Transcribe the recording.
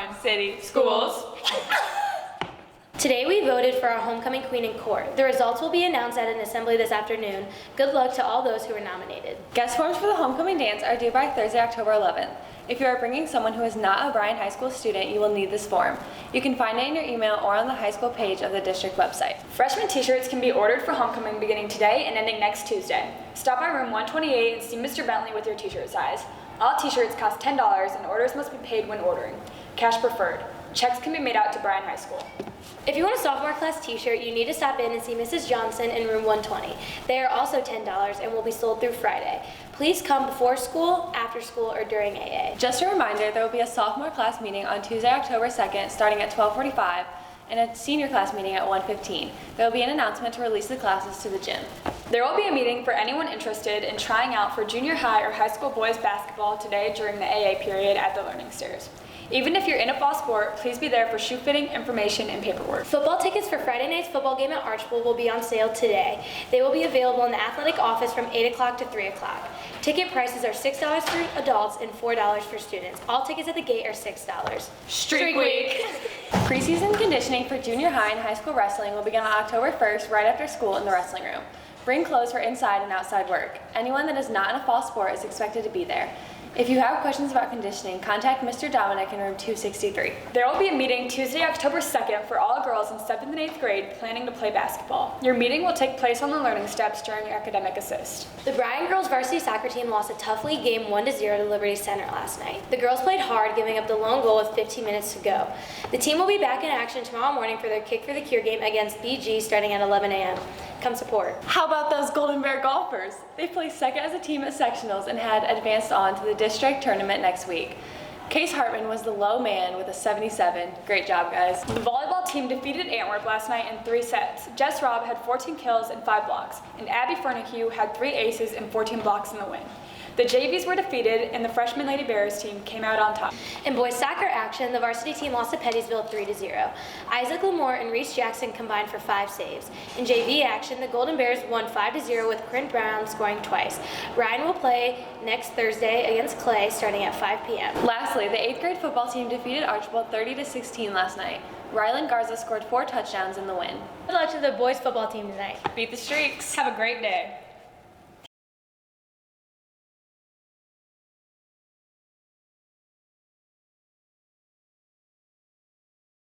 Twin City Schools. Today we voted for our homecoming queen in court. The results will be announced at an assembly this afternoon. Good luck to all those who were nominated. Guest forms for the homecoming dance are due by Thursday, October 11th. If you are bringing someone who is not a Bryan High School student, you will need this form. You can find it in your email or on the high school page of the district website. Freshman t-shirts can be ordered for homecoming beginning today and ending next Tuesday. Stop by room 128 and see Mr. Bentley with your t-shirt size. All t-shirts cost $10 and orders must be paid when ordering. Cash preferred. Checks can be made out to Bryan High School. If you want a sophomore class t-shirt, you need to stop in and see Mrs. Johnson in room 120. They are also $10 and will be sold through Friday. Please come before school, after school, or during AA. Just a reminder, there will be a sophomore class meeting on Tuesday, October 2nd, starting at 12:45, and a senior class meeting at 1:15. There will be an announcement to release the classes to the gym. There will be a meeting for anyone interested in trying out for junior high or high school boys basketball today during the AA period at the Learning Stairs. Even if you're in a fall sport, please be there for shoe fitting, information, and paperwork. Football tickets for Friday night's football game at Archbold will be on sale today. They will be available in the athletic office from 8 o'clock to 3 o'clock. Ticket prices are $6 for adults and $4 for students. All tickets at the gate are $6. Streak Week! Preseason conditioning for junior high and high school wrestling will begin on October 1st right after school in the wrestling room. Bring clothes for inside and outside work. Anyone that is not in a fall sport is expected to be there. If you have questions about conditioning, contact Mr. Dominic in room 263. There will be a meeting Tuesday, October 2nd for all girls in 7th and 8th grade planning to play basketball. Your meeting will take place on the learning steps during academic assist. The Bryan girls varsity soccer team lost a tough league game 1-0 to Liberty Center last night. The girls played hard, giving up the lone goal with 15 minutes to go. The team will be back in action tomorrow morning for their Kick for the Cure game against BG starting at 11 a.m. Come support. How about those Golden Bear golfers? They placed second as a team at sectionals and had advanced on to the district tournament next week. Case Hartman was the low man with a 77. Great job, guys. The volleyball team defeated Antwerp last night in 3 sets. Jess Robb had 14 kills and 5 blocks, and Abby Fernahue had 3 aces and 14 blocks in the win. The JVs were defeated, and the freshman Lady Bears team came out on top. In boys soccer action, the varsity team lost to Pettysville 3-0. Isaac Lamore and Reese Jackson combined for 5 saves. In JV action, the Golden Bears won 5-0 with Quinn Brown scoring twice. Ryan will play next Thursday against Clay starting at 5 p.m. Lastly, the 8th grade football team defeated Archbold 30-16 last night. Rylan Garza scored 4 touchdowns in the win. Good luck to the boys football team tonight. Beat the Streaks. Have a great day.